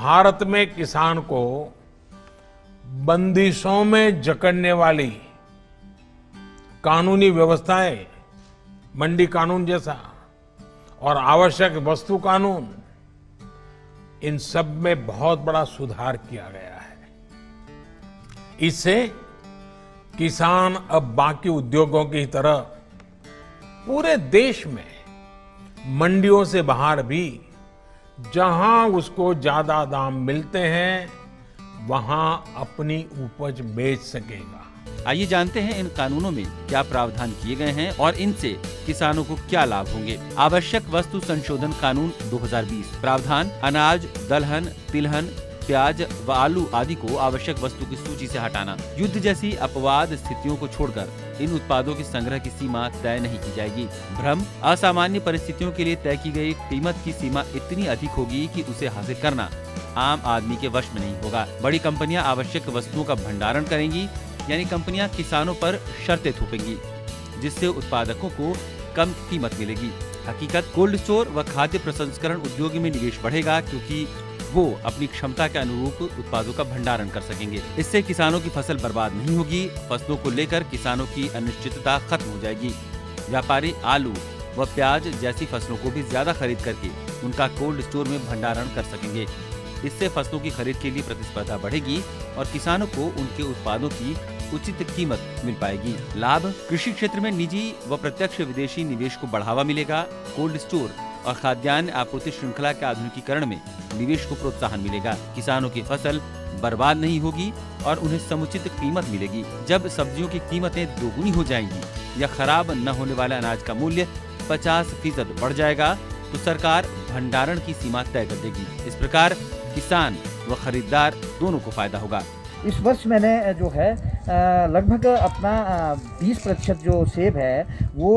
भारत में किसान को बंदिशों में जकड़ने वाली कानूनी व्यवस्थाएं, मंडी कानून जैसा और आवश्यक वस्तु कानून, इन सब में बहुत बड़ा सुधार किया गया है। इससे किसान अब बाकी उद्योगों की तरह पूरे देश में मंडियों से बाहर भी जहां उसको ज्यादा दाम मिलते हैं वहां अपनी उपज बेच सकेगा। आइए जानते हैं इन कानूनों में क्या प्रावधान किए गए हैं और इनसे किसानों को क्या लाभ होंगे। आवश्यक वस्तु संशोधन कानून 2020। प्रावधान: अनाज, दलहन, तिलहन, प्याज व आलू आदि को आवश्यक वस्तु की सूची से हटाना। युद्ध जैसी अपवाद स्थितियों को छोड़कर इन उत्पादों के संग्रह की सीमा तय नहीं की जाएगी। भ्रम: असामान्य परिस्थितियों के लिए तय की गई कीमत की सीमा इतनी अधिक होगी कि उसे हासिल करना आम आदमी के वश में नहीं होगा। बड़ी कंपनियां आवश्यक वस्तुओं का भंडारण करेंगी, यानी कंपनियां किसानों पर शर्तें थोपेंगी, जिससे उत्पादकों को कम कीमत मिलेगी। हकीकत: कोल्ड स्टोर व खाद्य प्रसंस्करण उद्योग में निवेश बढ़ेगा, क्योंकि वो अपनी क्षमता के अनुरूप उत्पादों का भंडारण कर सकेंगे। इससे किसानों की फसल बर्बाद नहीं होगी। फसलों को लेकर किसानों की अनिश्चितता खत्म हो जाएगी। व्यापारी आलू व प्याज जैसी फसलों को भी ज्यादा खरीद करके उनका कोल्ड स्टोर में भंडारण कर सकेंगे। इससे फसलों की खरीद के लिए प्रतिस्पर्धा बढ़ेगी और किसानों को उनके उत्पादों की उचित कीमत मिल पाएगी। लाभ: कृषि क्षेत्र में निजी व प्रत्यक्ष विदेशी निवेश को बढ़ावा मिलेगा। कोल्ड स्टोर और खाद्यान्न आपूर्ति श्रृंखला के आधुनिकीकरण में निवेश को प्रोत्साहन मिलेगा। किसानों की फसल बर्बाद नहीं होगी और उन्हें समुचित कीमत मिलेगी। जब सब्जियों की कीमतें दोगुनी हो जाएंगी या खराब न होने वाले अनाज का मूल्य 50% बढ़ जाएगा, तो सरकार भंडारण की सीमा तय कर देगी। इस प्रकार किसान व खरीदार दोनों को फायदा होगा। इस वर्ष मैंने जो है लगभग अपना 20% जो सेब है वो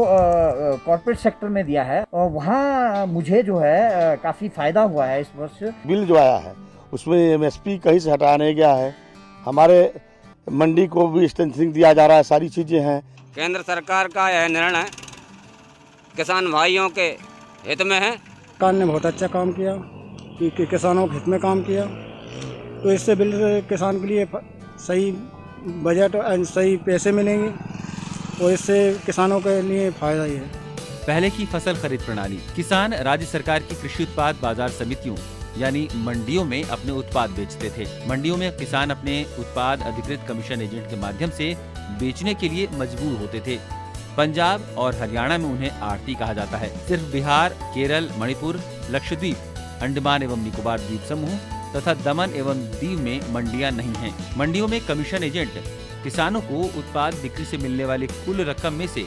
कॉर्पोरेट सेक्टर में दिया है और वहाँ मुझे जो है काफ़ी फायदा हुआ है। इस वर्ष बिल जो आया है उसमें एमएसपी कहीं से हटाया नहीं गया है। हमारे मंडी को भी स्ट्रेंथनिंग दिया जा रहा है, सारी चीज़ें हैं। केंद्र सरकार का यह निर्णय किसान भाइयों के हित में है। सरकार ने बहुत अच्छा काम किया कि किसानों के हित में काम किया, तो इससे बिल किसान के लिए सही बजट और सही पैसे मिलेंगे और इससे किसानों के लिए फायदा ही है। पहले की फसल खरीद प्रणाली: किसान राज्य सरकार की कृषि उत्पाद बाजार समितियों यानी मंडियों में अपने उत्पाद बेचते थे। मंडियों में किसान अपने उत्पाद अधिकृत कमीशन एजेंट के माध्यम से बेचने के लिए मजबूर होते थे। पंजाब और हरियाणा में उन्हें आड़ती कहा जाता है। सिर्फ बिहार, केरल, मणिपुर, लक्षद्वीप, अंडमान एवं निकोबार द्वीप समूह तथा दमन एवं दीव में मंडियां नहीं हैं। मंडियों में कमीशन एजेंट किसानों को उत्पाद बिक्री से मिलने वाली कुल रकम में से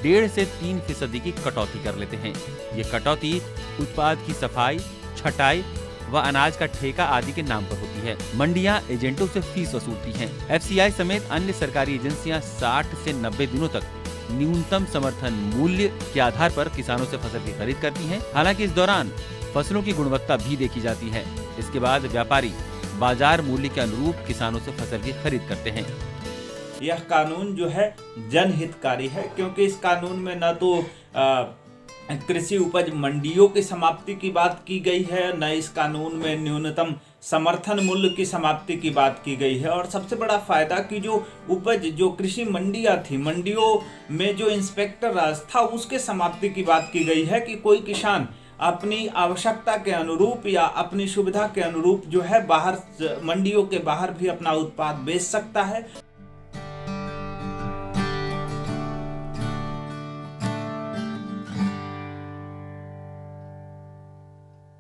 1.5 से 3% की कटौती कर लेते हैं। ये कटौती उत्पाद की सफाई, छटाई व अनाज का ठेका आदि के नाम पर होती है। मंडियां एजेंटों से फीस वसूलती हैं। एफसीआई समेत अन्य सरकारी एजेंसियां 60 से 90 दिनों तक न्यूनतम समर्थन मूल्य के आधार पर किसानों से फसल की खरीद करती हैं। हालांकि इस दौरान फसलों की गुणवत्ता भी देखी जाती है। इसके बाद व्यापारी बाजार मूल्य के अनुरूप किसानों से फसल की खरीद करते हैं। यह कानून जो है जनहितकारी है, क्योंकि इस कानून में न तो कृषि उपज मंडियों की समाप्ति की बात की गई है, न इस कानून में न्यूनतम समर्थन मूल्य की समाप्ति की बात की गई है। और सबसे बड़ा फायदा कि जो उपज जो कृषि मंडियां थी, मंडियों में जो इंस्पेक्टर राज था, उसके समाप्ति की बात की गई है कि कोई किसान अपनी आवश्यकता के अनुरूप या अपनी सुविधा के अनुरूप जो है बाहर मंडियों के बाहर भी अपना उत्पाद बेच सकता है।